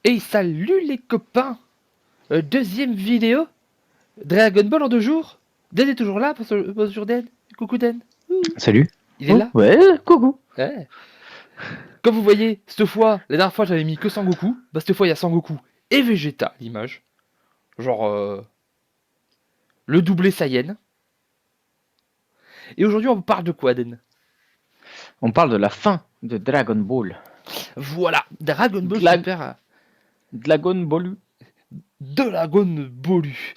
Et salut les copains. Deuxième vidéo Dragon Ball en 2 jours. Den est toujours là. Bonjour Den. Coucou Den. Salut. Il est Oh, là. ouais, coucou. Ouais. Comme vous voyez, cette fois, la dernière fois j'avais mis que Sangoku. Bah cette fois il y a Sangoku et Vegeta, l'image. Genre le doublé Saiyan. Et aujourd'hui on parle de quoi Den? On parle de la fin de Dragon Ball. Voilà, Dragon Ball Dla- Super. Dragon Ball. Dragon Ball U.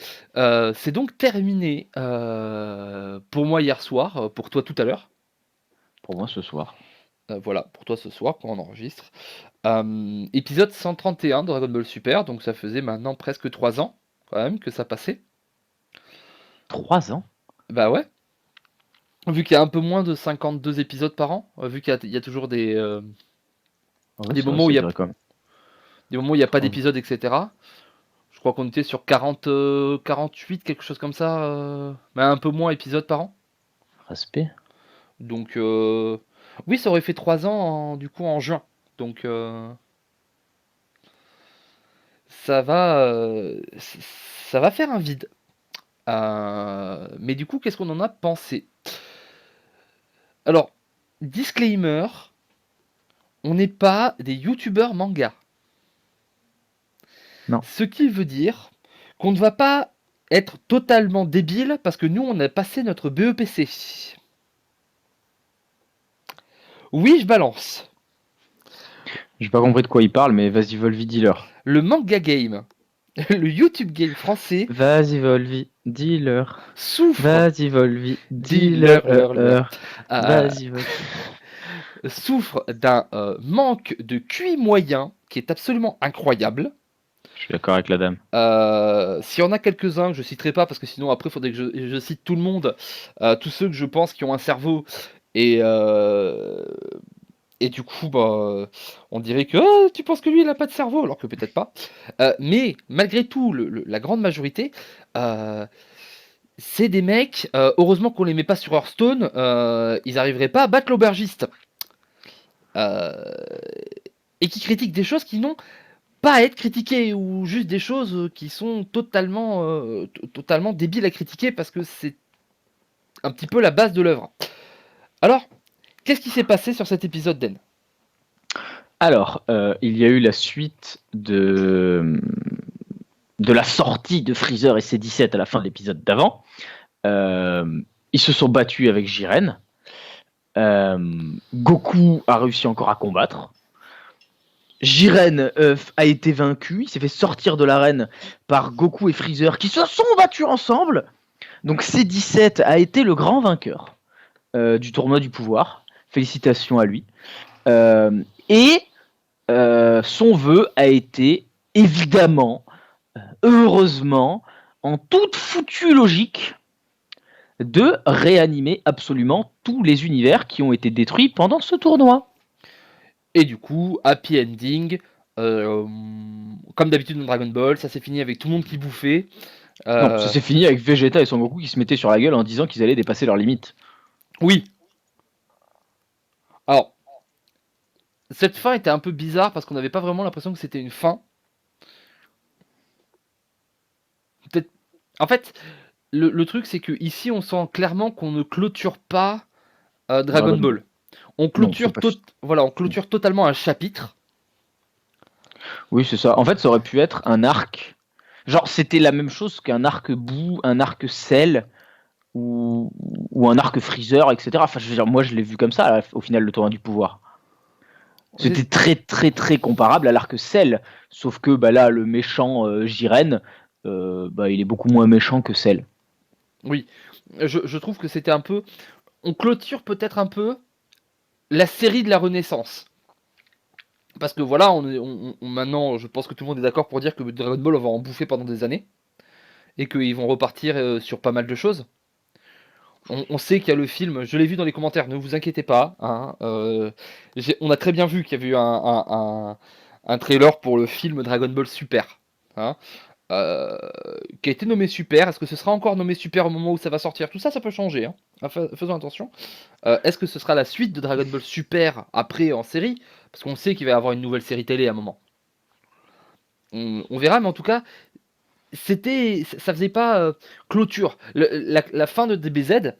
C'est donc terminé pour moi hier soir, pour toi tout à l'heure. Pour moi ce soir. Voilà, pour toi ce soir quand on enregistre. Épisode 131 de Dragon Ball Super, donc ça faisait maintenant presque 3 ans quand même que ça passait. 3 ans. Bah ouais. Vu qu'il y a un peu moins de 52 épisodes par an, vu qu'il y a toujours Ouais, des c'est vrai, moments où ça il y a dirait quand même. des moments où il n'y a pas d'épisode, etc. Je crois qu'on était sur 40, 48, quelque chose comme ça, mais un peu moins épisodes par an. Respect. Donc oui, ça aurait fait 3 ans du coup en juin. Donc ça va faire un vide. Mais du coup, qu'est-ce qu'on en a pensé? Alors, disclaimer, on n'est pas des youtubeurs manga. Non. Ce qui veut dire qu'on ne va pas être totalement débile parce que nous, on a passé notre BEPC. Oui, je balance. J'ai pas compris de quoi il parle, mais vas-y, Volvi, dis-leur. Le manga game, le YouTube game français, Vas-y, Volvi, dis-leur. souffre, Vas-y, Volvi, dit dis-leur. leur, euh, Vas-y, Volvi. souffre d'un manque de QI moyen qui est absolument incroyable. Je suis d'accord avec la dame. S'il y en a quelques-uns que je citerai pas, parce que sinon après il faudrait que je cite tout le monde, tous ceux que je pense qui ont un cerveau, et, euh, et du coup, bah, on dirait que ah, tu penses que lui il a pas de cerveau, alors que peut-être pas. Mais malgré tout, la grande majorité, euh, c'est des mecs, heureusement qu'on les met pas sur Hearthstone, ils arriveraient pas à battre l'aubergiste. Euh, et qui critiquent des choses qui n'ont pas à être critiquées, ou juste des choses qui sont totalement débiles à critiquer parce que c'est un petit peu la base de l'œuvre. Alors, qu'est-ce qui s'est passé sur cet épisode d'En? Alors, il y a eu la suite de la sortie de Freezer et C17 à la fin de l'épisode d'avant. Ils se sont battus avec Jiren. Goku a réussi encore à combattre. Jiren a été vaincu, il s'est fait sortir de l'arène par Goku et Freezer qui se sont battus ensemble. Donc C17 a été le grand vainqueur du tournoi du pouvoir. Félicitations à lui. Et son vœu a été évidemment, heureusement, en toute foutue logique, de réanimer absolument tous les univers qui ont été détruits pendant ce tournoi. Et du coup, happy ending. Comme d'habitude dans Dragon Ball, ça s'est fini avec tout le monde qui bouffait. Non, ça s'est fini avec Vegeta et Son Goku qui se mettaient sur la gueule en disant qu'ils allaient dépasser leurs limites. Oui. Alors, cette fin était un peu bizarre parce qu'on n'avait pas vraiment l'impression que c'était une fin. Peut-être. En fait, le truc c'est que ici on sent clairement qu'on ne clôture pas Dragon Dragon Ball. Ball. On Non, c'est clôture, pas. voilà, on clôture totalement un chapitre. Oui, c'est ça. En fait, ça aurait pu être un arc. Genre, c'était la même chose qu'un arc bout, un arc Cell ou un arc Freezer, etc. Enfin, je veux dire, moi, je l'ai vu comme ça, au final, le tournoi du pouvoir. C'était très, très, très comparable à l'arc Cell. Sauf que bah, là, le méchant Jiren, bah, il est beaucoup moins méchant que Cell. Oui, je trouve que c'était un peu. On clôture peut-être un peu la série de la Renaissance. Parce que voilà, maintenant, je pense que tout le monde est d'accord pour dire que Dragon Ball va en bouffer pendant des années. Et qu'ils vont repartir sur pas mal de choses. On sait qu'il y a le film, je l'ai vu dans les commentaires, ne vous inquiétez pas. Hein, on a très bien vu qu'il y avait eu un trailer pour le film Dragon Ball Super. Hein, qui a été nommé Super. Est-ce que ce sera encore nommé Super au moment où ça va sortir? Tout ça, ça peut changer. Hein. Faisons attention. Est-ce que ce sera la suite de Dragon Ball Super après en série? Parce qu'on sait qu'il va y avoir une nouvelle série télé à un moment. On verra, mais en tout cas, ça faisait pas clôture. La fin de DBZ,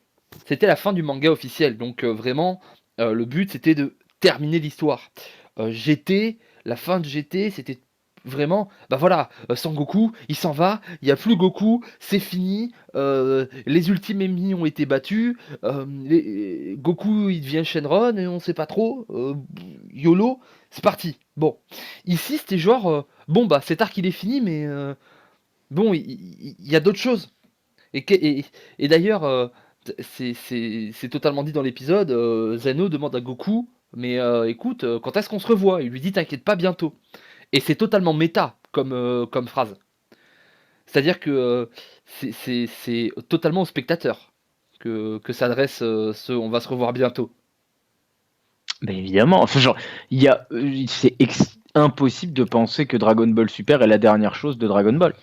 c'était la fin du manga officiel. Donc vraiment, le but c'était de terminer l'histoire. GT, la fin de GT, c'était vraiment, bah voilà, Sangoku, il s'en va, il n'y a plus Goku, c'est fini, les ultimes ennemis ont été battus, Goku il devient Shenron et on sait pas trop, YOLO, c'est parti. Bon, ici c'était genre, bon bah cet arc il est fini, mais bon, il y a d'autres choses. Et d'ailleurs, c'est totalement dit dans l'épisode, Zeno demande à Goku, mais écoute, quand est-ce qu'on se revoit? Il lui dit, t'inquiète pas, bientôt. Et c'est totalement méta comme phrase. C'est-à-dire que c'est totalement au spectateur que s'adresse ce on va se revoir bientôt. Mais évidemment, enfin, genre, c'est impossible de penser que Dragon Ball Super est la dernière chose de Dragon Ball.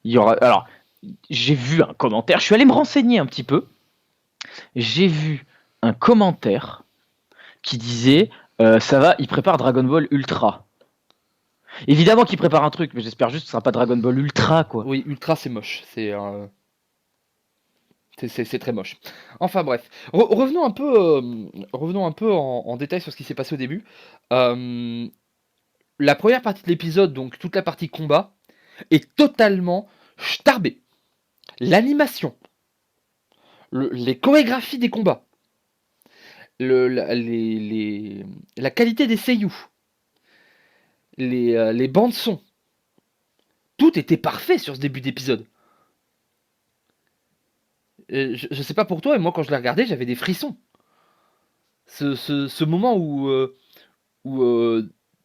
Il y aura, alors, j'ai vu un commentaire, je suis allé me renseigner un petit peu. J'ai vu un commentaire qui disait ça va, il prépare Dragon Ball Ultra. Évidemment qu'il prépare un truc, mais j'espère juste que ce sera pas Dragon Ball Ultra, quoi. Oui, Ultra c'est moche. C'est très moche. Enfin bref, revenons un peu en détail sur ce qui s'est passé au début. La première partie de l'épisode, donc toute la partie combat, est totalement starbée. L'animation, les chorégraphies des combats, la qualité des seiyuu, les bandes son, tout était parfait sur ce début d'épisode. Je sais pas pour toi, et moi quand je l'ai regardé, j'avais des frissons. Ce moment où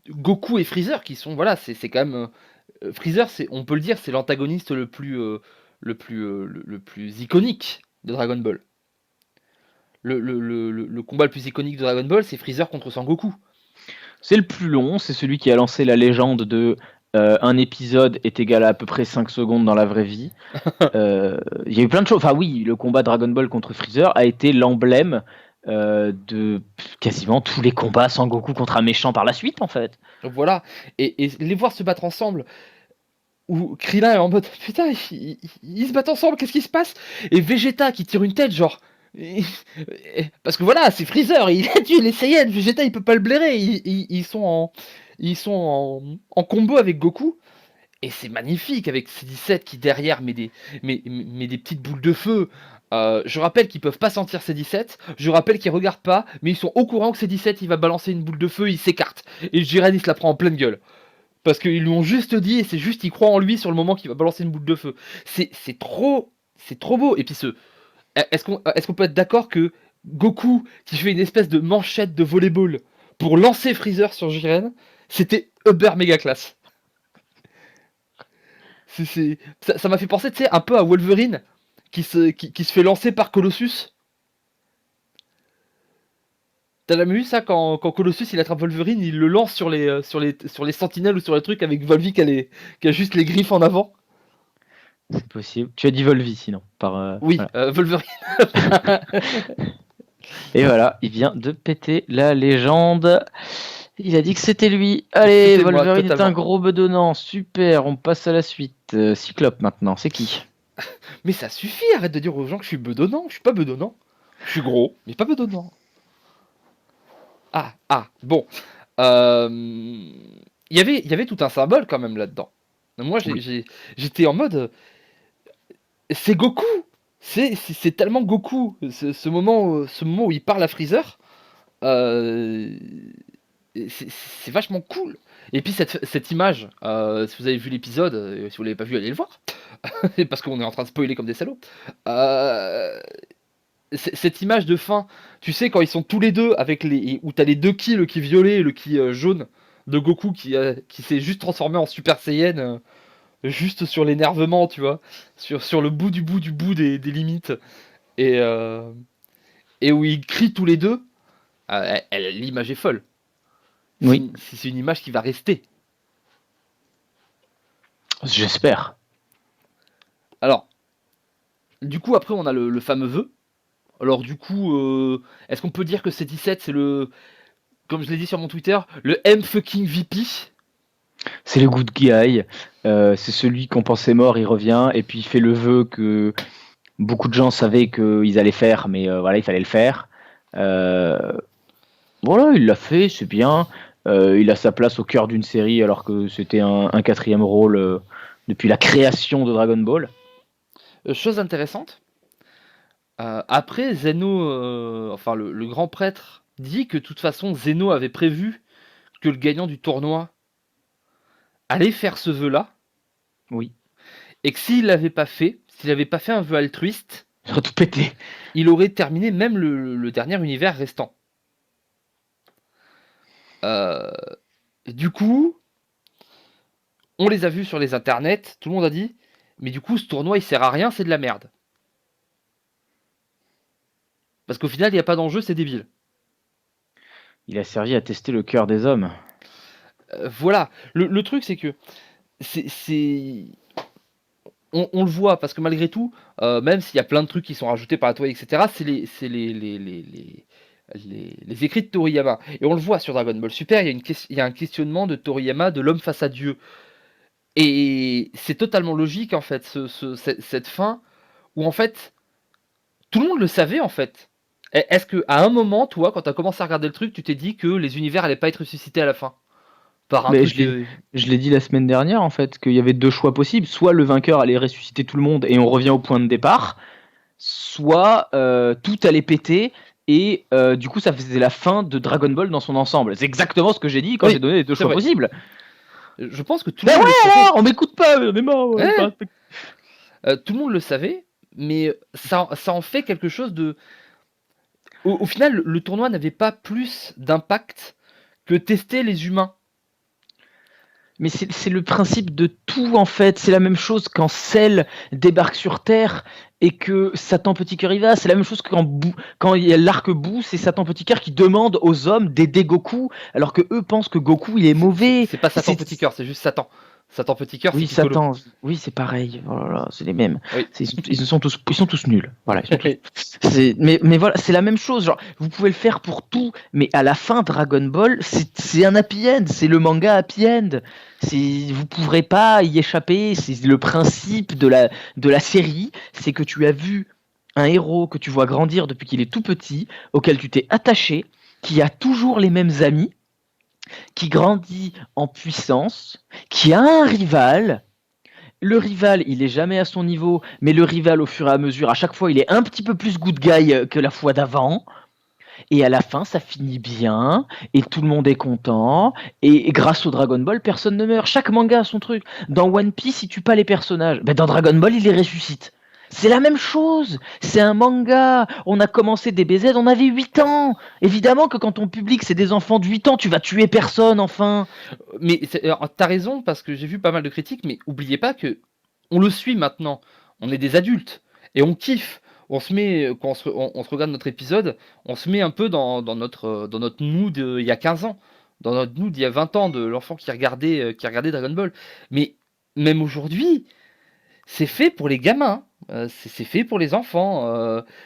Goku et Freezer, qui sont, voilà, c'est quand même... Freezer, on peut le dire, c'est l'antagoniste le plus iconique de Dragon Ball. Le combat le plus iconique de Dragon Ball, c'est Freezer contre Sangoku. C'est le plus long, c'est celui qui a lancé la légende de un épisode est égal à peu près 5 secondes dans la vraie vie. Il y a eu plein de choses. Enfin oui, le combat Dragon Ball contre Freezer a été l'emblème de quasiment tous les combats Sangoku contre un méchant par la suite, en fait. Donc voilà, et les voir se battre ensemble, où Krillin est en mode putain, ils se battent ensemble, qu'est-ce qui se passe? Et Vegeta qui tire une tête, genre. Parce que voilà, c'est Freezer, il a tué les Saiyans, Vegeta il peut pas le blairer, ils sont en combo avec Goku, et c'est magnifique avec C17 qui derrière met des petites boules de feu. Je rappelle qu'ils peuvent pas sentir C17, je rappelle qu'ils regardent pas, mais ils sont au courant que C17 il va balancer une boule de feu, il s'écarte, et Jiren il se la prend en pleine gueule. Parce qu'ils lui ont juste dit, et c'est juste, ils croient en lui sur le moment qu'il va balancer une boule de feu. C'est trop beau. Et puis est-ce qu'on peut être d'accord que Goku, qui fait une espèce de manchette de volleyball pour lancer Freezer sur Jiren, c'était uber méga classe. Ça m'a fait penser, tu sais, un peu à Wolverine, qui se fait lancer par Colossus. T'as jamais vu ça quand Colossus il attrape Wolverine, il le lance sur les sentinelles ou sur les trucs avec Volvi qui a juste les griffes en avant? C'est possible. Tu as dit Volvi sinon. Oui, voilà. Wolverine. Et voilà, il vient de péter la légende. Il a dit que c'était lui. Allez, C'était moi, Wolverine est totalement. un gros bedonnant. Super, on passe à la suite. Cyclope maintenant, c'est qui? Mais ça suffit, arrête de dire aux gens que je suis bedonnant. Je suis pas bedonnant. Je suis gros, mais pas bedonnant. Bon. Il y avait tout un symbole quand même là-dedans. Moi, Oui. j'étais en mode, c'est Goku. C'est tellement Goku. Ce moment où il parle à Freezer, euh, c'est vachement cool. Et puis cette image, si vous avez vu l'épisode, si vous l'avez pas vu, allez le voir, parce qu'on est en train de spoiler comme des salauds. Euh, cette image de fin, tu sais, quand ils sont tous les deux avec où t'as les deux ki, le ki violet et le ki jaune de Goku qui s'est juste transformé en Super Saiyan, juste sur l'énervement, tu vois, sur le bout des limites, et, euh, et où ils crient tous les deux, l'image est folle. Oui, C'est une image qui va rester. j'espère. Alors, du coup, après, on a le fameux vœu. Alors, du coup, est-ce qu'on peut dire que C17, c'est comme je l'ai dit sur mon Twitter, le M fucking VP? C'est le good guy. C'est celui qu'on pensait mort, il revient et puis il fait le vœu que beaucoup de gens savaient qu'ils allaient faire, mais voilà, il fallait le faire. Euh, voilà, il l'a fait, c'est bien. Il a sa place au cœur d'une série alors que c'était un quatrième rôle depuis la création de Dragon Ball. Chose intéressante, après Zeno, enfin le grand prêtre dit que de toute façon Zeno avait prévu que le gagnant du tournoi allait faire ce vœu-là, Oui, et que s'il n'avait pas fait un vœu altruiste, il aurait tout pété. il aurait terminé même le dernier univers restant. Euh, du coup, on les a vus sur les internets, tout le monde a dit, mais du coup ce tournoi il sert à rien, c'est de la merde. Parce qu'au final il n'y a pas d'enjeu, c'est débile. Il a servi à tester le cœur des hommes. Voilà, le truc c'est que c'est on le voit parce que malgré tout, même s'il y a plein de trucs qui sont rajoutés par la toile, etc., c'est les écrits de Toriyama. Et on le voit sur Dragon Ball Super, il y a un questionnement de Toriyama de l'homme face à Dieu. Et c'est totalement logique en fait, cette fin où en fait tout le monde le savait en fait. Est-ce que à un moment, toi, quand tu as commencé à regarder le truc, tu t'es dit que les univers allaient pas être ressuscités à la fin par un Mais truc je l'ai dit la semaine dernière en fait qu'il y avait deux choix possibles. Soit le vainqueur allait ressusciter tout le monde et on revient au point de départ, soit tout allait péter et du coup ça faisait la fin de Dragon Ball dans son ensemble. C'est exactement ce que j'ai dit quand j'ai Oui, donné les deux c'est choix vrai. possibles. Je pense que tout le Ben monde le ouais savait. alors, on m'écoute pas, on est mort. On est Ouais, pas respecté. tout le monde le savait, mais ça en fait quelque chose de. Au final, le tournoi n'avait pas plus d'impact que tester les humains. Mais c'est le principe de tout en fait. C'est la même chose quand Cell débarque sur Terre et que Satan Petit Cœur y va. C'est la même chose que quand il y a l'arc Boo, c'est Satan Petit Cœur qui demande aux hommes d'aider Goku alors que eux pensent que Goku il est mauvais. C'est pas Satan C'est Petit Cœur, c'est juste Satan. Satan Petit Cœur, c'est Oui, Piccolo. Satan, oui, c'est pareil. Oh là là, c'est les mêmes. Oui. Ils sont tous nuls. Voilà, mais voilà, c'est la même chose. Genre, vous pouvez le faire pour tout, mais à la fin, Dragon Ball, c'est un happy end. C'est le manga happy end. Vous pourrez pas y échapper. C'est le principe de la série. C'est que tu as vu un héros que tu vois grandir depuis qu'il est tout petit, auquel tu t'es attaché, qui a toujours les mêmes amis, qui grandit en puissance, qui a un rival. Le rival, il est jamais à son niveau, mais le rival, au fur et à mesure, à chaque fois, il est un petit peu plus good guy que la fois d'avant. Et à la fin, ça finit bien, et tout le monde est content. Et grâce au Dragon Ball, personne ne meurt. Chaque manga a son truc. Dans One Piece, il tue pas les personnages. Ben, dans Dragon Ball, il les ressuscite. C'est la même chose. C'est un manga. On a commencé DBZ, on avait 8 ans. Évidemment que quand on publie que c'est des enfants de 8 ans, tu vas tuer personne, enfin. Mais t'as raison, parce que j'ai vu pas mal de critiques, mais oubliez pas que on le suit maintenant. On est des adultes. Et on kiffe. On se met, quand on se regarde notre épisode, on se met un peu dans notre mood il y a 15 ans. Dans notre mood il y a 20 ans, de l'enfant qui regardait Dragon Ball. Mais même aujourd'hui, c'est fait pour les gamins, c'est fait pour les enfants.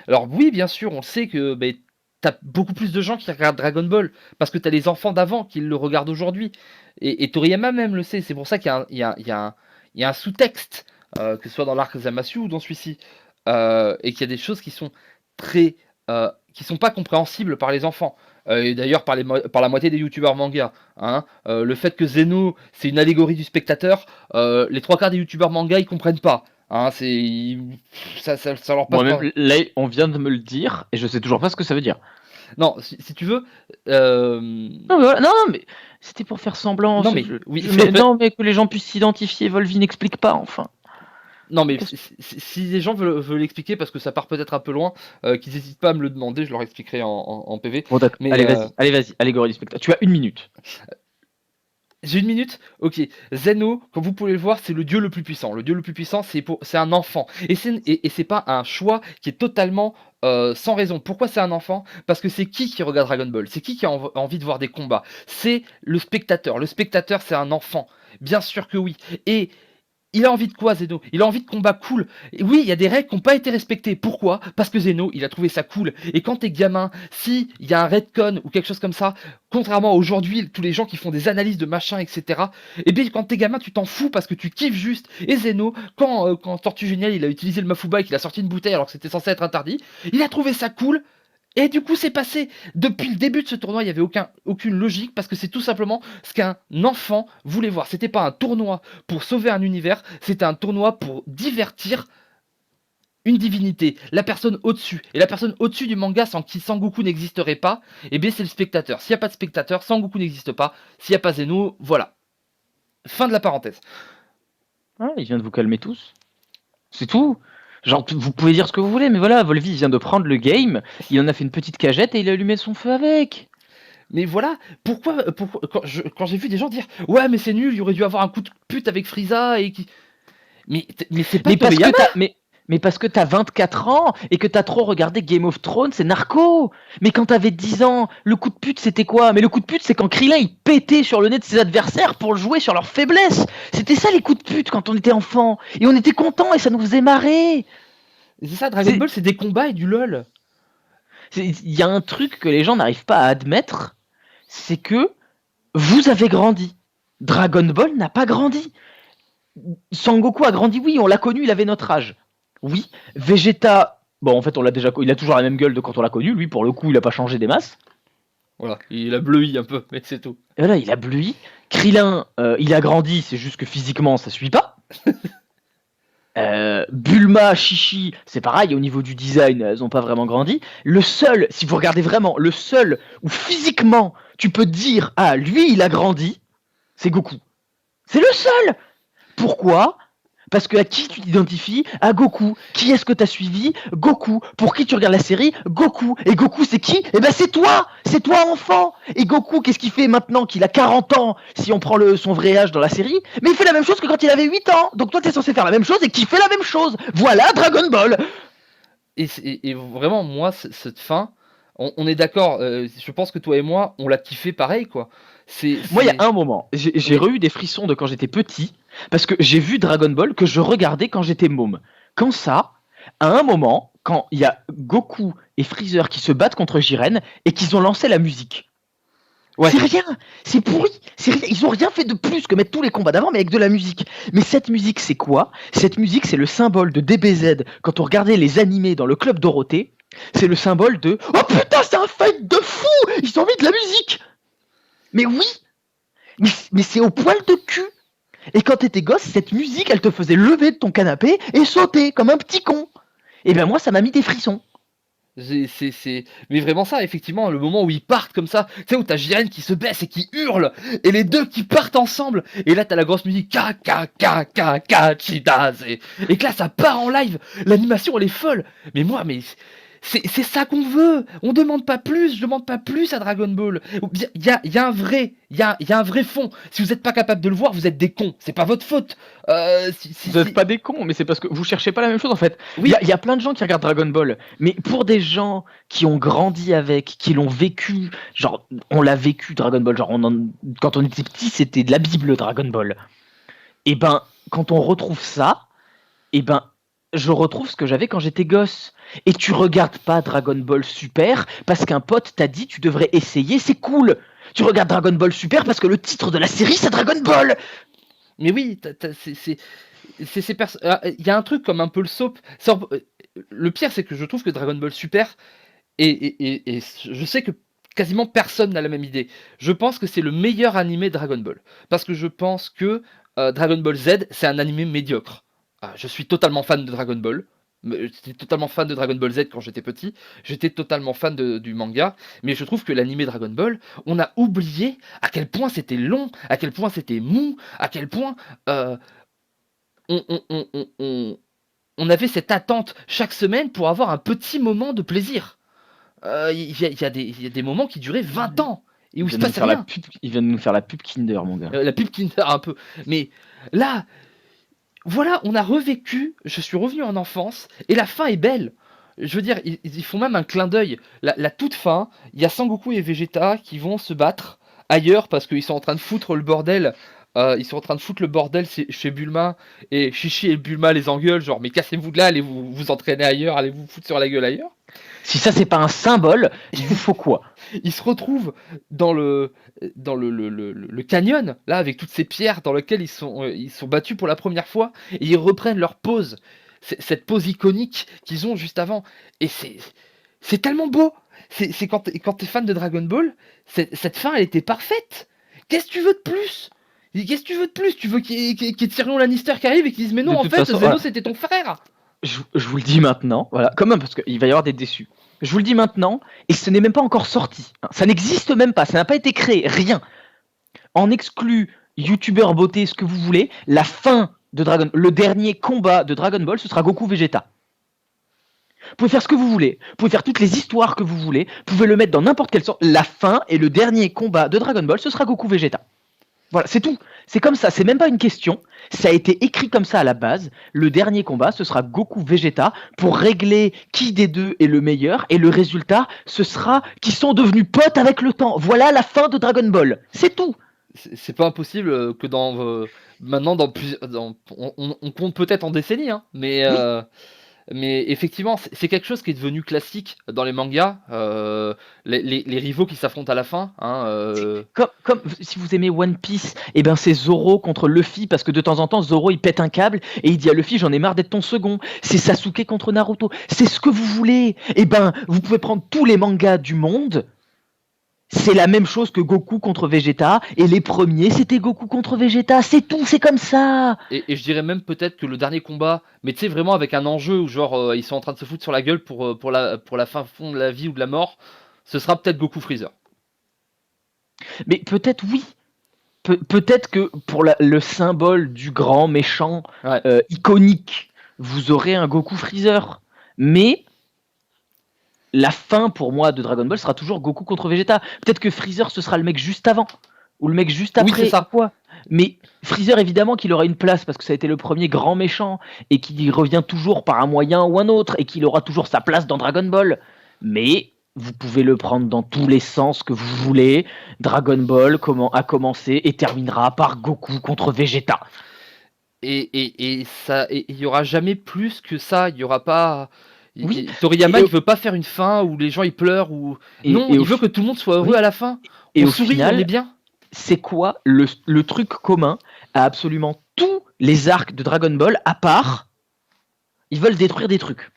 Alors oui, bien sûr, on sait que ben, t'as beaucoup plus de gens qui regardent Dragon Ball parce que t'as les enfants d'avant qui le regardent aujourd'hui. Et Toriyama même le sait. C'est pour ça qu'il y a un, il y a un sous-texte, que ce soit dans l'arc Zamasu ou dans celui-ci, et qu'il y a des choses qui sont très, qui sont pas compréhensibles par les enfants. Et d'ailleurs par la moitié des youtubeurs manga. Hein. Le fait que Zeno c'est une allégorie du spectateur, les trois quarts des youtubeurs manga ils comprennent pas. Hein, ça leur passe pas. Moi-même, là, on vient de me le dire, et je sais toujours pas ce que ça veut dire. Non, si tu veux, euh, Non, mais voilà. Non, mais c'était pour faire semblant. non mais oui, Non, mais que les gens puissent s'identifier. Volvi n'explique pas, enfin. non mais si les gens veulent expliquer parce que ça part peut-être un peu loin, qu'ils n'hésitent pas à me le demander, je leur expliquerai en PV. Bon, d'accord. Mais Allez, vas-y. Allégorie du spectacle. Tu as une minute. j'ai une minute. Ok. Zeno, comme vous pouvez le voir, c'est le dieu le plus puissant. Le dieu le plus puissant, c'est un enfant. Et c'est pas un choix qui est totalement sans raison. Pourquoi c'est un enfant? Parce que c'est qui regarde Dragon Ball? C'est qui a envie de voir des combats? C'est le spectateur. Le spectateur, c'est un enfant. Bien sûr que oui. Et il a envie de quoi, Zeno? Il a envie de combats cool. Et oui, il y a des règles qui n'ont pas été respectées. Pourquoi? Parce que Zeno, il a trouvé ça cool. Et quand t'es gamin, si il y a un retcon ou quelque chose comme ça, contrairement à aujourd'hui, tous les gens qui font des analyses de machin, etc. Et bien, quand t'es gamin, tu t'en fous parce que tu kiffes juste. Et Zeno, quand Tortue Géniale, il a utilisé le Mafuba et qu'il a sorti une bouteille alors que c'était censé être interdit, il a trouvé ça cool. Et du coup, c'est passé. Depuis le début de ce tournoi, il n'y avait aucune logique parce que c'est tout simplement ce qu'un enfant voulait voir. C'était pas un tournoi pour sauver un univers, c'était un tournoi pour divertir une divinité, la personne au-dessus. Et la personne au-dessus du manga sans qui Sangoku n'existerait pas, eh bien c'est le spectateur. S'il n'y a pas de spectateur, Sangoku n'existe pas. S'il n'y a pas Zeno, voilà. Fin de la parenthèse. Ah, il vient de vous calmer tous. C'est tout. Genre, vous pouvez dire ce que vous voulez, mais voilà, Volvi vient de prendre le game, il en a fait une petite cagette et il a allumé son feu avec. Mais voilà, pourquoi quand j'ai vu des gens dire ouais mais c'est nul, il aurait dû avoir un coup de pute avec Frieza et qui. Mais c'est pas Mais parce que Toriyama. mais parce que t'as 24 ans et que t'as trop regardé Game of Thrones, c'est narco. Mais quand t'avais 10 ans, le coup de pute c'était quoi? Mais le coup de pute c'est quand Krillin il pétait sur le nez de ses adversaires pour jouer sur leurs faiblesses. C'était ça les coups de pute quand on était enfant. Et on était content et ça nous faisait marrer. C'est ça, Dragon Ball, c'est des combats et du LOL. Il y a un truc que les gens n'arrivent pas à admettre, c'est que vous avez grandi. Dragon Ball n'a pas grandi. Sangoku a grandi, oui, on l'a connu, il avait notre âge. Oui, Vegeta, bon, en fait, on l'a déjà, il a toujours la même gueule de quand on l'a connu. Lui, pour le coup, il a pas changé des masses. Voilà, il a bleui un peu, mais c'est tout. Et voilà, il a bleui. Krillin, il a grandi, c'est juste que physiquement, ça suit pas. Bulma, Chichi, c'est pareil, au niveau du design, elles ont pas vraiment grandi. Le seul, si vous regardez vraiment, le seul où physiquement tu peux dire, ah, lui, il a grandi, c'est Goku. C'est le seul. Pourquoi? Parce que à qui tu t'identifies? À Goku. Qui est-ce que t'as suivi? Goku. Pour qui tu regardes la série? Goku. Et Goku, c'est qui? Eh ben c'est toi. C'est toi, enfant. Et Goku, qu'est-ce qu'il fait maintenant qu'il a 40 ans, si on prend son vrai âge dans la série? Mais il fait la même chose que quand il avait 8 ans. Donc toi, t'es censé faire la même chose et qui fait la même chose. Voilà Dragon Ball. Et vraiment, moi, cette fin, on est d'accord, je pense que toi et moi, on l'a kiffé pareil, quoi. Moi, il y a un moment, j'ai eu des frissons de quand j'étais petit, parce que j'ai vu Dragon Ball que je regardais quand j'étais môme. Quand ça, à un moment, quand il y a Goku et Freezer qui se battent contre Jiren et qu'ils ont lancé la musique. Ouais. C'est rien, c'est pourri, c'est rien. Ils ont rien fait de plus que mettre tous les combats d'avant, mais avec de la musique. Mais cette musique, c'est quoi? Cette musique, c'est le symbole de DBZ. Quand on regardait les animés dans le club Dorothée, c'est le symbole de oh putain, c'est un fight de fou. Ils ont mis de la musique. Mais oui, mais c'est au poil de cul. Et quand t'étais gosse, cette musique, elle te faisait lever de ton canapé et sauter comme un petit con. Et ben moi, ça m'a mis des frissons. Mais vraiment ça, effectivement, le moment où ils partent comme ça, tu sais, où t'as Jiren qui se baisse et qui hurle, et les deux qui partent ensemble, et là t'as la grosse musique, ka ka ka ka ka chidas, et que là ça part en live, l'animation elle est folle, mais moi, mais c'est ça qu'on veut, on demande pas plus, je demande pas plus à Dragon Ball, il y a un vrai, il y a un vrai fond, si vous êtes pas capable de le voir, vous êtes des cons, c'est pas votre faute. Vous n'êtes pas des cons, mais c'est parce que vous cherchez pas la même chose en fait. Oui. Il y a plein de gens qui regardent Dragon Ball, mais pour des gens qui ont grandi avec, qui l'ont vécu, genre on l'a vécu Dragon Ball, genre quand on était petit c'était de la Bible Dragon Ball. Et ben quand on retrouve ça, et ben je retrouve ce que j'avais quand j'étais gosse. Et tu regardes pas Dragon Ball Super parce qu'un pote t'a dit tu devrais essayer, c'est cool. Tu regardes Dragon Ball Super parce que le titre de la série c'est Dragon Ball. Mais oui, il y a un truc comme un peu le soap. Le pire, c'est que je trouve que Dragon Ball Super, et je sais que quasiment personne n'a la même idée. Je pense que c'est le meilleur animé Dragon Ball. Parce que je pense que Dragon Ball Z, c'est un animé médiocre. Je suis totalement fan de Dragon Ball. J'étais totalement fan de Dragon Ball Z quand j'étais petit. J'étais totalement fan du manga. Mais je trouve que l'animé Dragon Ball, on a oublié à quel point c'était long, à quel point c'était mou, à quel point on, on- on- on- on- on avait cette attente chaque semaine pour avoir un petit moment de plaisir. Il y a des moments qui duraient 20 ans et où il se passait rien. Il vient de nous faire la pub Kinder, mon gars. La pub Kinder un peu. Mais là, voilà, on a revécu, je suis revenu en enfance, et la fin est belle. Je veux dire, ils font même un clin d'œil. La toute fin, il y a Sangoku et Vegeta qui vont se battre ailleurs parce qu'ils sont en train de foutre le bordel ils sont en train de foutre le bordel chez Bulma, et Chichi et Bulma les engueulent, genre mais cassez-vous de là, allez vous entraîner ailleurs, allez vous foutre sur la gueule ailleurs. Si ça c'est pas un symbole, il vous faut quoi? Ils se retrouvent dans le canyon, là, avec toutes ces pierres dans lesquelles ils sont battus pour la première fois, et ils reprennent leur pose, cette pose iconique qu'ils ont juste avant. Et c'est tellement beau. C'est quand t'es fan de Dragon Ball, cette fin, elle était parfaite. Qu'est-ce que tu veux de plus? Qu'est-ce que tu veux de plus? Tu veux qu'il y ait Tyrion Lannister qui arrive et qu'il dise mais De non, en toute fait, façon, Zeno, voilà. c'était ton frère. Je vous le dis maintenant, voilà, quand même, parce qu'il va y avoir des déçus. Je vous le dis maintenant, et ce n'est même pas encore sorti. Hein. Ça n'existe même pas, ça n'a pas été créé, rien. En exclu, youtubeur beauté, ce que vous voulez, la fin de le dernier combat de Dragon Ball, ce sera Goku Vegeta. Vous pouvez faire ce que vous voulez, vous pouvez faire toutes les histoires que vous voulez, vous pouvez le mettre dans n'importe quelle sorte. La fin et le dernier combat de Dragon Ball, ce sera Goku Vegeta. Voilà, c'est tout. C'est comme ça, c'est même pas une question. Ça a été écrit comme ça à la base. Le dernier combat, ce sera Goku Vegeta pour régler qui des deux est le meilleur. Et le résultat, ce sera qu'ils sont devenus potes avec le temps. Voilà la fin de Dragon Ball. C'est tout. C'est pas impossible que maintenant on compte peut-être en décennies, hein, Oui. mais effectivement c'est quelque chose qui est devenu classique dans les mangas, les rivaux qui s'affrontent à la fin, hein, Comme si vous aimez One Piece, et ben c'est Zoro contre Luffy parce que de temps en temps Zoro il pète un câble et il dit à Luffy j'en ai marre d'être ton second. C'est Sasuke contre Naruto. C'est ce que vous voulez. Et ben vous pouvez prendre tous les mangas du monde. C'est la même chose que Goku contre Vegeta, et les premiers c'était Goku contre Vegeta, c'est tout, c'est comme ça. et je dirais même peut-être que le dernier combat, mais tu sais vraiment avec un enjeu où genre ils sont en train de se foutre sur la gueule pour la fin fond de la vie ou de la mort, ce sera peut-être Goku Freezer. Mais peut-être oui, peut-être que pour le symbole du grand méchant Ouais. iconique, vous aurez un Goku Freezer, mais la fin pour moi de Dragon Ball sera toujours Goku contre Vegeta. Peut-être que Freezer ce sera le mec juste avant ou le mec juste Oui, c'est après ou ça. quoi. Mais Freezer évidemment qu'il aura une place parce que ça a été le premier grand méchant et qu'il revient toujours par un moyen ou un autre et qu'il aura toujours sa place dans Dragon Ball. Mais vous pouvez le prendre dans tous les sens que vous voulez. Dragon Ball a commencé et terminera par Goku contre Vegeta. Et ça, il y aura jamais plus que ça. Il y aura pas. Oui. Toriyama, Et, il veut pas faire une fin où les gens ils pleurent ou non, et il veut que tout le monde soit heureux oui. à la fin. Et On au sourit, on est final, bien. c'est quoi le truc commun à absolument tous les arcs de Dragon Ball, à part, ils veulent détruire des trucs.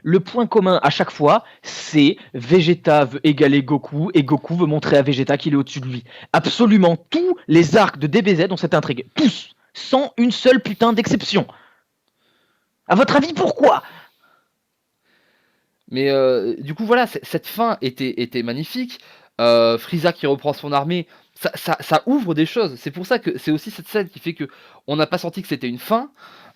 Le point commun à chaque fois, c'est Vegeta veut égaler Goku et Goku veut montrer à Vegeta qu'il est au-dessus de lui. Absolument tous les arcs de DBZ ont cette intrigue. Tous, sans une seule putain d'exception. À votre avis, pourquoi? Mais du coup, voilà, cette fin était magnifique. Frieza qui reprend son armée, ça ouvre des choses. C'est pour ça que c'est aussi cette scène qui fait que on n'a pas senti que c'était une fin.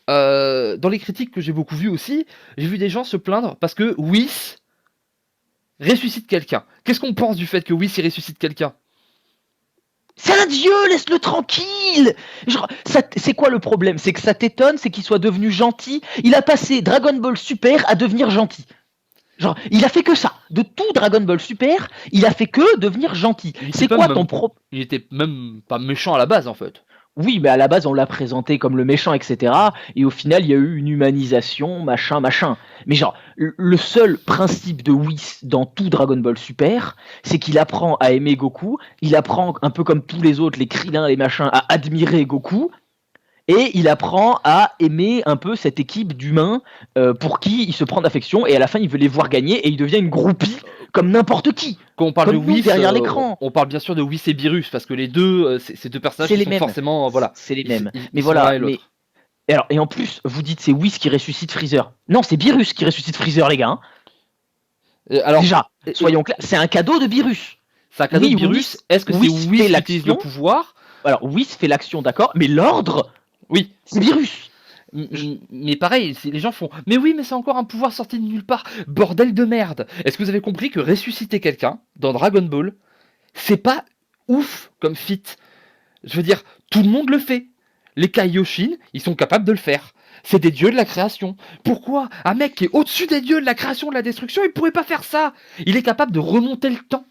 Dans les critiques que j'ai beaucoup vues aussi, j'ai vu des gens se plaindre parce que Whis ressuscite quelqu'un. Qu'est-ce qu'on pense du fait que Whis il ressuscite quelqu'un? C'est un dieu, laisse-le tranquille. C'est quoi le problème? C'est que ça t'étonne, c'est qu'il soit devenu gentil. Il a passé Dragon Ball Super à devenir gentil. Genre, il a fait que ça. De tout Dragon Ball Super, il a fait que devenir gentil. C'est quoi ton problème? Il était même pas méchant à la base en fait. Oui, mais à la base, on l'a présenté comme le méchant, etc. Et au final, il y a eu une humanisation, machin, machin. Mais genre, le seul principe de Whis dans tout Dragon Ball Super, c'est qu'il apprend à aimer Goku, il apprend, un peu comme tous les autres, les Krillin, les machins, à admirer Goku, et il apprend à aimer un peu cette équipe d'humains pour qui il se prend d'affection, et à la fin, il veut les voir gagner, et il devient une groupie comme n'importe qui. Quand on parle Comme de nous Whis, derrière l'écran. on parle bien sûr de Whis et Beerus parce que les deux, ces deux personnages C'est les sont mêmes. forcément, voilà, C'est les mêmes. ils Mais sont l'un voilà, et l'autre. Et en plus, vous dites c'est Whis qui ressuscite Freezer. Non, c'est Beerus qui ressuscite Freezer, les gars. Hein. Alors, déjà, soyons clairs, c'est un cadeau de Beerus. C'est un cadeau de Beerus. Est-ce que c'est Whis qui utilise le pouvoir? Alors, Whis fait l'action, d'accord, mais l'ordre, oui, c'est Beerus. Mais pareil, les gens font mais oui, mais c'est encore un pouvoir sorti de nulle part. Bordel de merde. Est-ce que vous avez compris que ressusciter quelqu'un dans Dragon Ball, c'est pas ouf comme feat? Je veux dire, tout le monde le fait. Les Kaioshin, ils sont capables de le faire. C'est des dieux de la création. Pourquoi un mec qui est au-dessus des dieux de la création, de la destruction, il pourrait pas faire ça? Il est capable de remonter le temps,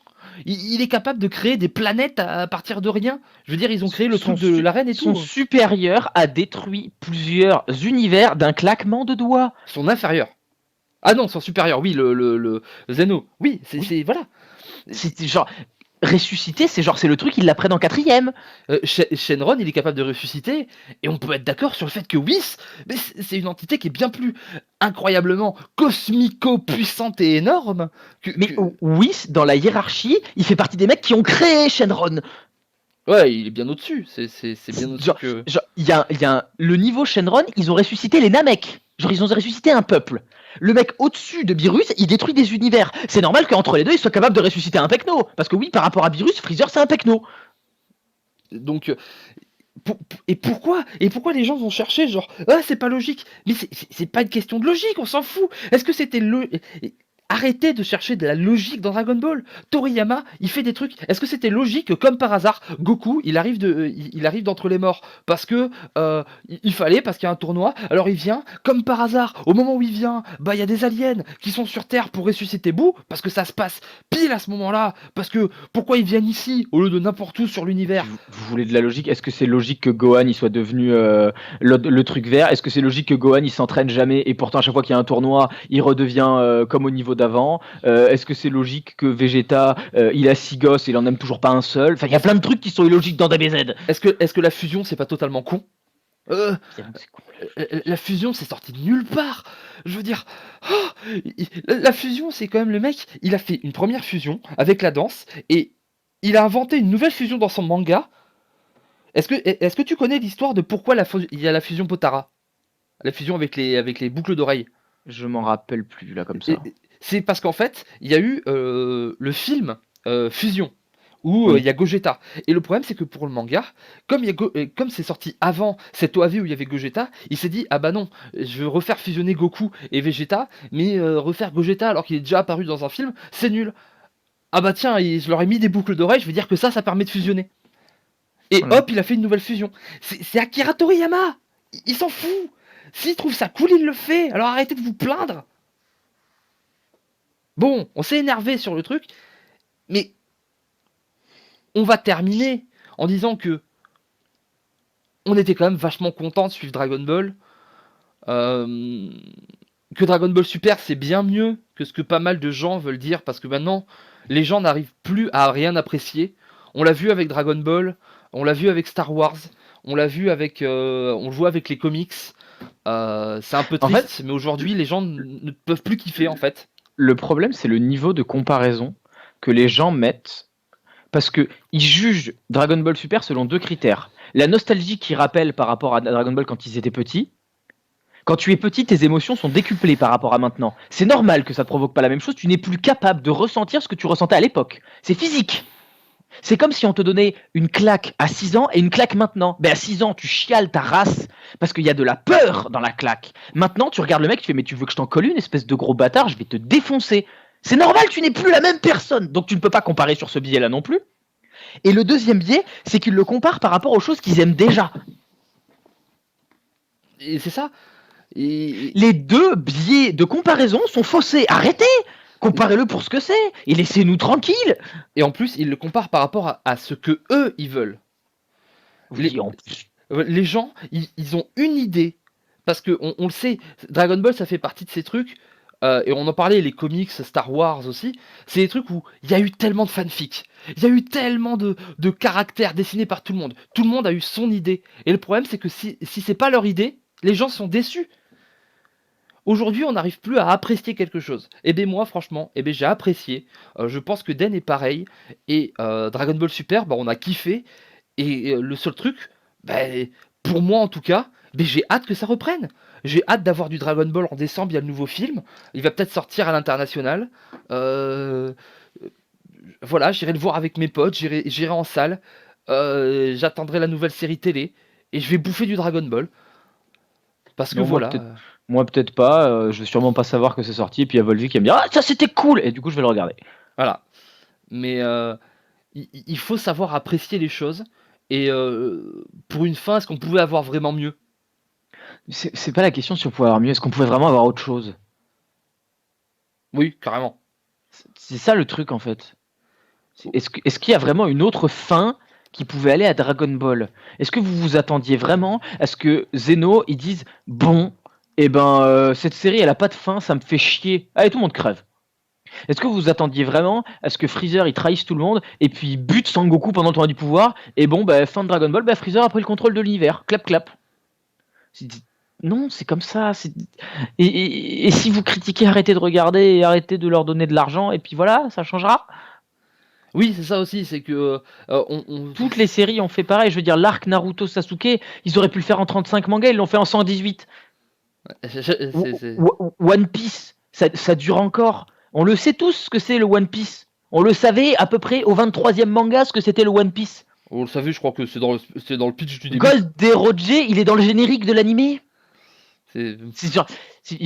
Il est capable de créer des planètes à partir de rien. Je veux dire, ils ont créé le Son, truc de l'arène et son tout. supérieur a détruit plusieurs univers d'un claquement de doigts. Son inférieur. Ah non, son supérieur, oui, le Zeno. Oui, Oui, voilà. c'est genre ressusciter, c'est le truc, il l'apprennent en quatrième. Shenron, il est capable de ressusciter, et on peut être d'accord sur le fait que Whis, mais c'est une entité qui est bien plus incroyablement cosmico-puissante et énorme Mais Whis, dans la hiérarchie, il fait partie des mecs qui ont créé Shenron. Ouais, il est bien au-dessus. C'est bien au-dessus Genre, que. le niveau Shenron, ils ont ressuscité les Namek. Genre, ils ont ressuscité un peuple. Le mec au-dessus de Beerus, il détruit des univers. C'est normal qu'entre les deux, il soit capable de ressusciter un Pecno. Parce que oui, par rapport à Beerus, Freezer, c'est un Pecno. Donc, et pourquoi les gens vont chercher genre ah c'est pas logique, mais c'est pas une question de logique, on s'en fout. Est-ce que c'était arrêtez de chercher de la logique dans Dragon Ball. Toriyama, il fait des trucs. Est-ce que c'était logique que, comme par hasard, Goku, il arrive d'entre les morts parce que il fallait, parce qu'il y a un tournoi. Alors il vient, comme par hasard, au moment où il vient, bah il y a des aliens qui sont sur Terre pour ressusciter Boo, parce que ça se passe pile à ce moment-là. Parce que pourquoi ils viennent ici au lieu de n'importe où sur l'univers? Vous voulez de la logique? Est-ce que c'est logique que Gohan il soit devenu le truc vert? Est-ce que c'est logique que Gohan il s'entraîne jamais et pourtant à chaque fois qu'il y a un tournoi il redevient comme au niveau d'avant? Est-ce que c'est logique que Vegeta il a 6 gosses et il en aime toujours pas un seul? Enfin, il y a plein de trucs qui sont illogiques dans DBZ. Est-ce que la fusion c'est pas totalement con? C'est cool. La fusion c'est sorti de nulle part. Je veux dire, la fusion c'est quand même le mec, il a fait une première fusion avec la danse et il a inventé une nouvelle fusion dans son manga. Est-ce que tu connais l'histoire de pourquoi il y a la fusion Potara? La fusion avec les boucles d'oreilles. Je m'en rappelle plus là comme ça. C'est parce qu'en fait, il y a eu le film Fusion, où il Oui. y a Gogeta. Et le problème, c'est que pour le manga, comme c'est sorti avant cette OAV où il y avait Gogeta, il s'est dit, ah bah non, je veux refaire fusionner Goku et Vegeta, mais refaire Gogeta alors qu'il est déjà apparu dans un film, c'est nul. Ah bah tiens, je leur ai mis des boucles d'oreilles, je vais dire que ça permet de fusionner. Et Voilà. hop, il a fait une nouvelle fusion. C'est Akira Toriyama. Il s'en fout. S'il trouve ça cool, il le fait. Alors arrêtez de vous plaindre. Bon, on s'est énervé sur le truc, mais on va terminer en disant que on était quand même vachement content de suivre Dragon Ball. Euh, que Dragon Ball Super c'est bien mieux que ce que pas mal de gens veulent dire parce que maintenant les gens n'arrivent plus à rien apprécier. On l'a vu avec Dragon Ball, on l'a vu avec Star Wars, on l'a vu avec, on le voit avec les comics. C'est un peu En fait, triste, mais aujourd'hui les gens ne peuvent plus kiffer en fait. le problème c'est le niveau de comparaison que les gens mettent parce que ils jugent Dragon Ball Super selon deux critères. La nostalgie qu'ils rappellent par rapport à Dragon Ball quand ils étaient petits. Quand tu es petit, tes émotions sont décuplées par rapport à maintenant. C'est normal que ça ne provoque pas la même chose, tu n'es plus capable de ressentir ce que tu ressentais à l'époque. C'est physique. C'est comme si on te donnait une claque à 6 ans et une claque maintenant. Ben à 6 ans, tu chiales ta race parce qu'il y a de la peur dans la claque. Maintenant, tu regardes le mec, tu fais mais tu veux que je t'en colle une, espèce de gros bâtard, je vais te défoncer. C'est normal, tu n'es plus la même personne. Donc tu ne peux pas comparer sur ce biais-là non plus. Et le deuxième biais, c'est qu'ils le comparent par rapport aux choses qu'ils aiment déjà. Et c'est ça. Et Les deux biais de comparaison sont faussés. Arrêtez! Comparez-le pour ce que c'est et laissez-nous tranquilles. en plus, ils le comparent par rapport à ce que eux ils veulent. Oui, en plus. Les gens, ils ont une idée. Parce que on le sait, Dragon Ball, ça fait partie de ces trucs. Et on en parlait, les comics, Star Wars aussi. C'est des trucs où il y a eu tellement de fanfics. Il y a eu tellement de caractères dessinés par tout le monde. Tout le monde a eu son idée. Et le problème, c'est que si c'est pas leur idée, les gens sont déçus. Aujourd'hui, on n'arrive plus à apprécier quelque chose. Et bien moi, franchement, j'ai apprécié. Je pense que Den est pareil. Et Dragon Ball Super, bah, on a kiffé. Et le seul truc, bah, pour moi en tout cas, j'ai hâte que ça reprenne. J'ai hâte d'avoir du Dragon Ball en décembre, il y a le nouveau film. Il va peut-être sortir à l'international. Voilà, j'irai le voir avec mes potes, j'irai en salle. J'attendrai la nouvelle série télé. Et je vais bouffer du Dragon Ball. Parce que Non, voilà. moi peut-être pas. Je vais sûrement pas savoir que c'est sorti. Et puis il y a Volvic qui va me dire ah ça c'était cool et du coup je vais le regarder. Voilà. Mais il faut savoir apprécier les choses. Et pour une fin, est-ce qu'on pouvait avoir vraiment mieux? C'est pas la question si on pouvait avoir mieux. Est-ce qu'on pouvait vraiment avoir autre chose? Oui, carrément. C'est ça le truc en fait. Est-ce qu'il y a vraiment une autre fin qui pouvait aller à Dragon Ball? Est-ce que vous vous attendiez vraiment à ce que Zeno ils disent bon, cette série elle a pas de fin, ça me fait chier. Allez, tout le monde crève. Est-ce que vous vous attendiez vraiment à ce que Freezer il trahisse tout le monde et puis il bute Sangoku pendant le tournoi du pouvoir et bon fin de Dragon Ball, Freezer a pris le contrôle de l'univers. Clap clap. C'est- Non, c'est comme ça. Et si vous critiquez, arrêtez de regarder et arrêtez de leur donner de l'argent et puis voilà, ça changera. Oui, c'est ça aussi, c'est que on... Toutes les séries ont fait pareil. Je veux dire, l'arc Naruto Sasuke, ils auraient pu le faire en 35 mangas, ils l'ont fait en 118. One Piece, ça dure encore. On le sait tous ce que c'est le One Piece. On le savait à peu près au 23e manga ce que c'était le One Piece. On le savait, je crois que c'est dans le pitch du début. Gold des Roger, il est dans le générique de l'animé. C'est sûr.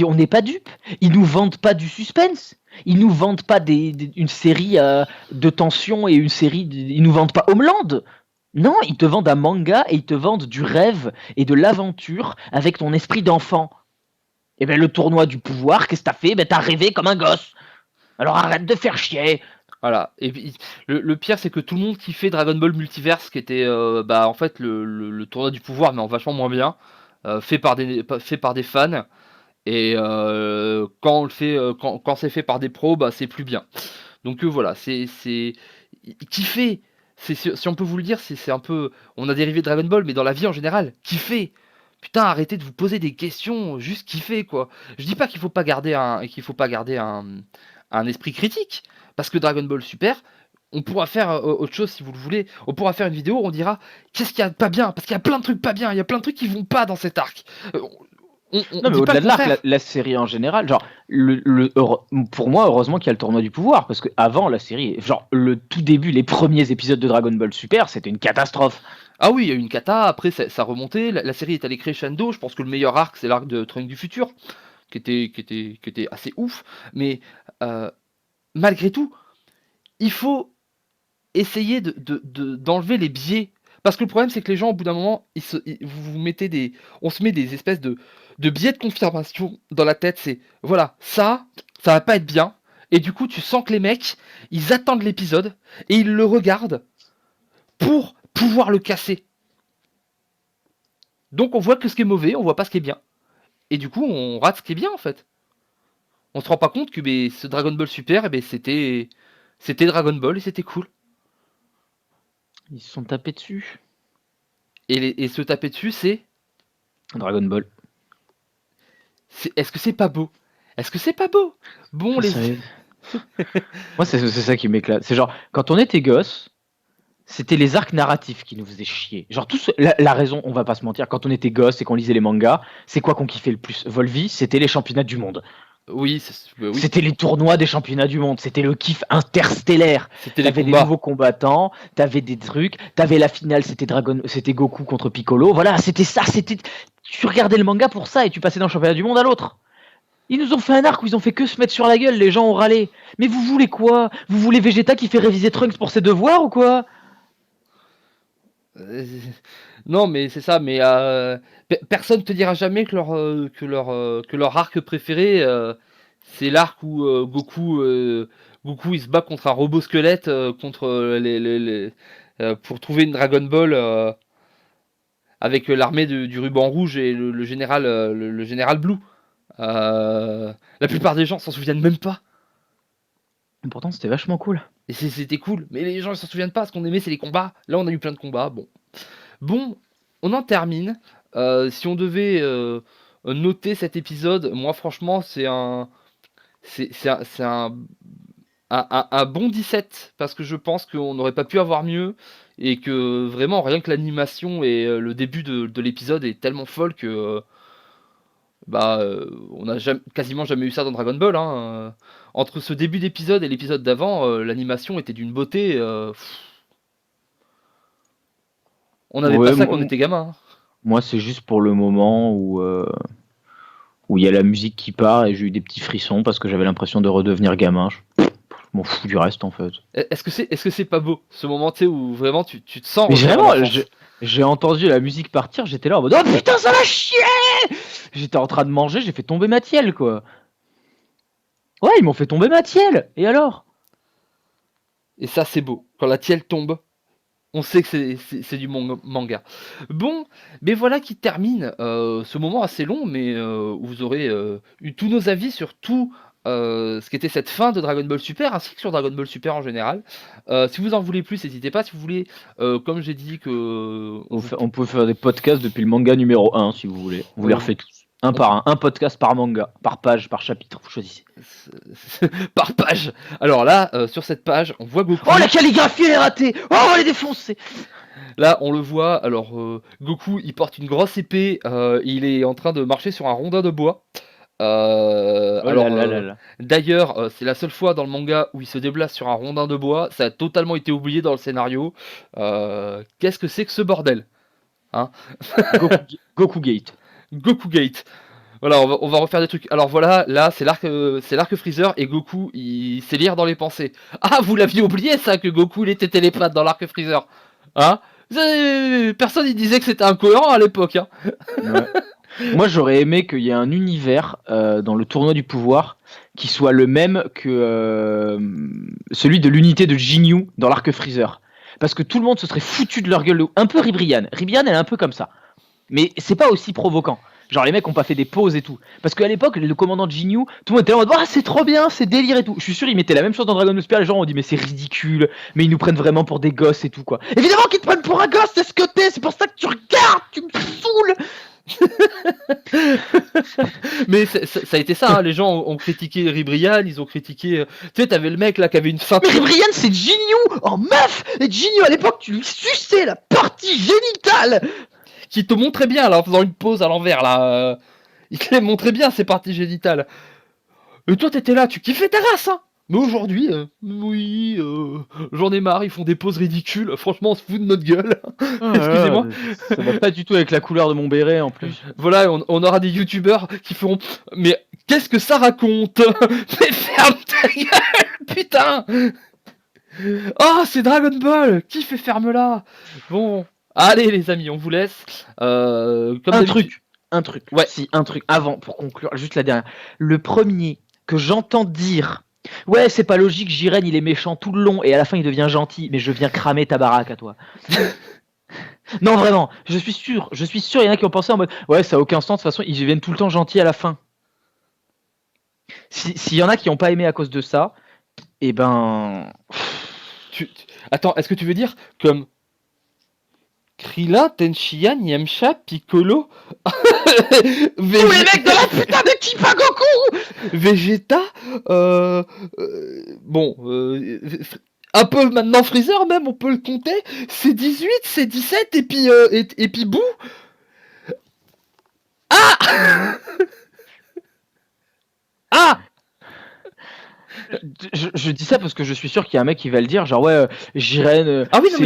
On n'est pas dupes. Ils nous vendent pas du suspense. Ils nous vendent pas une série de tension et une série. Ils nous vendent pas Homeland. Non, ils te vendent un manga et ils te vendent du rêve et de l'aventure avec ton esprit d'enfant. Et le tournoi du pouvoir, qu'est-ce que t'as fait? T'as rêvé comme un gosse. Alors arrête de faire chier. Voilà. Et puis, le pire, c'est que tout le monde kiffait Dragon Ball Multiverse, qui était en fait le tournoi du pouvoir, mais en vachement moins bien, fait par des fans. Et quand c'est fait par des pros, c'est plus bien. Donc voilà, c'est kiffer. Si on peut vous le dire, c'est un peu, on a dérivé de Dragon Ball, mais dans la vie en général, kiffer. Putain, arrêtez de vous poser des questions, juste kiffer quoi. Je dis pas qu'il faut pas garder un esprit critique, parce que Dragon Ball Super, on pourra faire autre chose si vous le voulez. On pourra faire une vidéo, on dira qu'est-ce qu'il y a de pas bien, parce qu'il y a plein de trucs pas bien, il y a plein de trucs qui vont pas dans cet arc. Non, mais au-delà de l'arc, la série en général, genre, pour moi, heureusement qu'il y a le tournoi du pouvoir, parce que avant la série, genre, le tout début, les premiers épisodes de Dragon Ball Super, c'était une catastrophe. Ah oui, il y a eu une cata, après ça remontait, la série est allée crescendo, je pense que le meilleur arc, c'est l'arc de Trunks du futur, qui était assez ouf, mais malgré tout, il faut essayer d'enlever les biais. Parce que le problème, c'est que les gens, au bout d'un moment, on se met des espèces de biais de confirmation dans la tête. C'est, voilà, ça va pas être bien. Et du coup, tu sens que les mecs, ils attendent l'épisode et ils le regardent pour pouvoir le casser. Donc on voit que ce qui est mauvais, on voit pas ce qui est bien. Et du coup, on rate ce qui est bien, en fait. On se rend pas compte que ce Dragon Ball Super, c'était Dragon Ball et c'était cool. Ils se sont tapés dessus. Et se taper dessus, c'est Dragon Ball. Est-ce que c'est pas beau? Est-ce que c'est pas beau? Bon, Moi, c'est ça qui m'éclate. C'est genre, quand on était gosse, c'était les arcs narratifs qui nous faisaient chier. Genre, la raison, on va pas se mentir, quand on était gosse et qu'on lisait les mangas, c'est quoi qu'on kiffait le plus? Volvi, c'était les championnats du monde. Oui, oui. C'était les tournois des championnats du monde, c'était le kiff interstellaire. T'avais des nouveaux combattants, t'avais des trucs, t'avais la finale, c'était Goku contre Piccolo. Voilà, c'était ça. Tu regardais le manga pour ça et tu passais d'un championnat du monde à l'autre. Ils nous ont fait un arc où ils ont fait que se mettre sur la gueule, les gens ont râlé. Mais vous voulez quoi? Vous voulez Vegeta qui fait réviser Trunks pour ses devoirs ou quoi? Non, mais c'est ça, mais personne te dira jamais que leur arc préféré, c'est l'arc où Goku il se bat contre un robot squelette pour trouver une Dragon Ball avec l'armée du ruban rouge et le général Blue. La plupart des gens s'en souviennent même pas. Et pourtant, c'était vachement cool. Et c'était cool, mais les gens ils s'en souviennent pas. Ce qu'on aimait, c'est les combats. Là, on a eu plein de combats. Bon, on en termine. Si on devait noter cet épisode, moi, franchement, c'est un bon 17 parce que je pense qu'on n'aurait pas pu avoir mieux et que vraiment rien que l'animation et le début de l'épisode est tellement folle que on n'a quasiment jamais eu ça dans Dragon Ball. Hein. Entre ce début d'épisode et l'épisode d'avant, l'animation était d'une beauté. On n'avait pas ça quand on était gamin. Hein. Moi, c'est juste pour le moment où il y a la musique qui part et j'ai eu des petits frissons parce que j'avais l'impression de redevenir gamin. Je m'en fous du reste en fait. Est-ce que c'est pas beau ce moment où vraiment tu te sens. Mais vraiment, j'ai entendu la musique partir, j'étais là en mode oh putain ça va chier. J'étais en train de manger, j'ai fait tomber ma tielle quoi. Ouais, ils m'ont fait tomber ma tielle. Et alors? Et ça c'est beau. Quand la tielle tombe, on sait que c'est du manga. Bon, mais voilà qui termine ce moment assez long, mais où vous aurez eu tous nos avis sur tout ce qu'était cette fin de Dragon Ball Super, ainsi que sur Dragon Ball Super en général. Si vous en voulez plus, n'hésitez pas. Si vous voulez, comme j'ai dit, que On peut faire des podcasts depuis le manga numéro 1 si vous voulez. On les refait tous. Un par un podcast par manga, par page, par chapitre, vous choisissez. Par page. Alors là, sur cette page, on voit Goku. Oh, la calligraphie elle est ratée. Oh, on va les défoncer. Là, on le voit. Alors, Goku, il porte une grosse épée. Il est en train de marcher sur un rondin de bois. D'ailleurs, c'est la seule fois dans le manga où il se déplace sur un rondin de bois. Ça a totalement été oublié dans le scénario. Qu'est-ce que c'est que ce bordel, hein? Goku Gate. Goku Gate. Voilà, on va refaire des trucs. Alors voilà, là c'est l'arc Freezer et Goku il sait lire dans les pensées. Ah, vous l'aviez oublié ça, que Goku il était télépathe dans l'arc Freezer, hein? Personne il disait que c'était incohérent à l'époque, hein. Ouais. Moi j'aurais aimé qu'il y ait un univers dans le tournoi du pouvoir qui soit le même que celui de l'unité de Jinyu dans l'arc Freezer. Parce que tout le monde se serait foutu de leur gueule. Un peu Ribrianne. Ribrianne elle est un peu comme ça. Mais c'est pas aussi provoquant. Genre les mecs ont pas fait des pauses et tout. Parce qu'à l'époque, le commandant de Jinyu, tout le monde était en mode ah c'est trop bien, c'est délire et tout. Je suis sûr ils mettaient la même chose dans Dragon Ball Super, les gens ont dit mais c'est ridicule, mais ils nous prennent vraiment pour des gosses et tout quoi. Évidemment qu'ils te prennent pour un gosse, c'est ce que t'es, c'est pour ça que tu regardes, tu me saoules. Mais ça a été ça, hein. Les gens ont critiqué Ribrian, ils ont critiqué. Tu sais, t'avais le mec là qui avait une ceinture. Mais Ribrian c'est Jinyu en meuf. Et Jinyu à l'époque tu lui suçais la partie génitale. Qui te montrait bien là en faisant une pause à l'envers là. Il te les montrait bien ces parties génitales. Et toi t'étais là, tu kiffais ta race, hein. Mais aujourd'hui, oui, j'en ai marre, ils font des poses ridicules. Franchement, on se fout de notre gueule. Excusez-moi. Ça va pas du tout avec la couleur de mon béret en plus. Voilà, on aura des youtubeurs qui feront. Mais qu'est-ce que ça raconte? Mais ferme ta gueule, putain! Oh, c'est Dragon Ball! Qui fait ferme-la? Bon, allez les amis, on vous laisse. Comme un truc. Ouais. Si, un truc. Avant, pour conclure, juste la dernière. Le premier que j'entends dire ouais, c'est pas logique, Jiren il est méchant tout le long et à la fin il devient gentil, mais je viens cramer ta baraque à toi. Non, vraiment, je suis sûr, il y en a qui ont pensé en mode ouais, ça a aucun sens, de toute façon ils deviennent tout le temps gentils à la fin. S'il y en a qui ont pas aimé à cause de ça, et ben. Attends, est-ce que tu veux dire comme Krillin, Tenshinhan, Yamcha, Piccolo, tous les mecs de la putain de Kipa Goku, Vegeta, bon, un peu maintenant Freezer même, on peut le compter, c'est 18, c'est 17, et puis Boo. Ah. Ah. Je dis ça parce que je suis sûr qu'il y a un mec qui va le dire, genre ouais, Jiren, ah oui, non,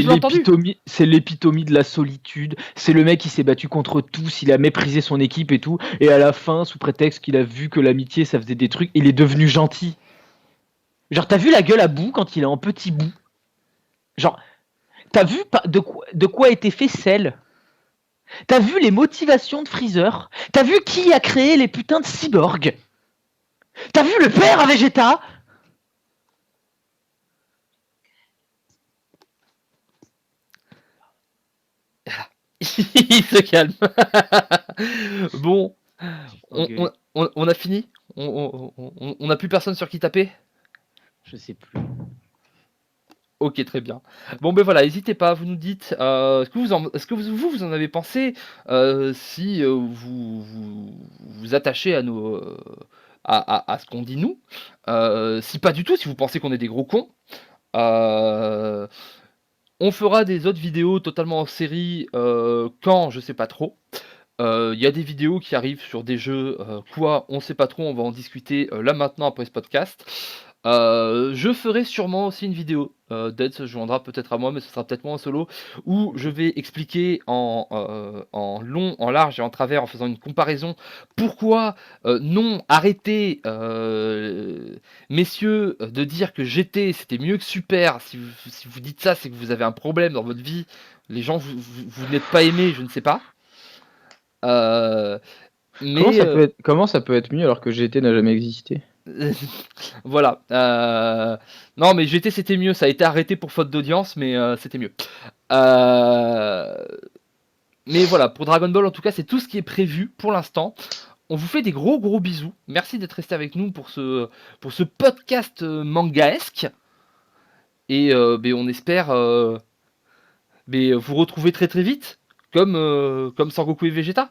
c'est l'épitomie de la solitude, c'est le mec qui s'est battu contre tous, il a méprisé son équipe et tout, et à la fin, sous prétexte qu'il a vu que l'amitié ça faisait des trucs, il est devenu gentil. Genre t'as vu la gueule à Boo quand il est en petit bout? Genre, t'as vu de quoi a été fait Cell? T'as vu les motivations de Freezer? T'as vu qui a créé les putains de cyborgs? T'as vu le père à Vegeta? Il se calme. Bon, okay. on a fini. On a plus personne sur qui taper. Je sais plus. Ok, très bien. Bon, ben voilà, n'hésitez pas, vous nous dites ce que vous en avez pensé, si vous attachez à nos à ce qu'on dit nous, si pas du tout, si vous pensez qu'on est des gros cons. On fera des autres vidéos totalement en série quand je sais pas trop. Il y a des vidéos qui arrivent sur des jeux, quoi, on sait pas trop, on va en discuter là maintenant après ce podcast. Je ferai sûrement aussi une vidéo, Dead se joindra peut-être à moi, mais ce sera peut-être moi en solo, où je vais expliquer en long, en large et en travers, en faisant une comparaison, pourquoi non, arrêtez, messieurs, de dire que GT c'était mieux que Super. Si vous dites ça, c'est que vous avez un problème dans votre vie. Les gens, vous n'êtes pas aimés, je ne sais pas. Mais comment ça peut être mieux alors que GT n'a jamais existé? Voilà. Non, mais GT c'était mieux. Ça a été arrêté pour faute d'audience, mais c'était mieux. Mais voilà, pour Dragon Ball, en tout cas, c'est tout ce qui est prévu pour l'instant. On vous fait des gros bisous. Merci d'être resté avec nous pour ce podcast mangaesque. Et ben, on espère vous retrouver très vite, comme Sangoku et Vegeta.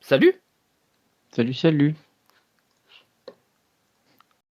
Salut! Salut, salut.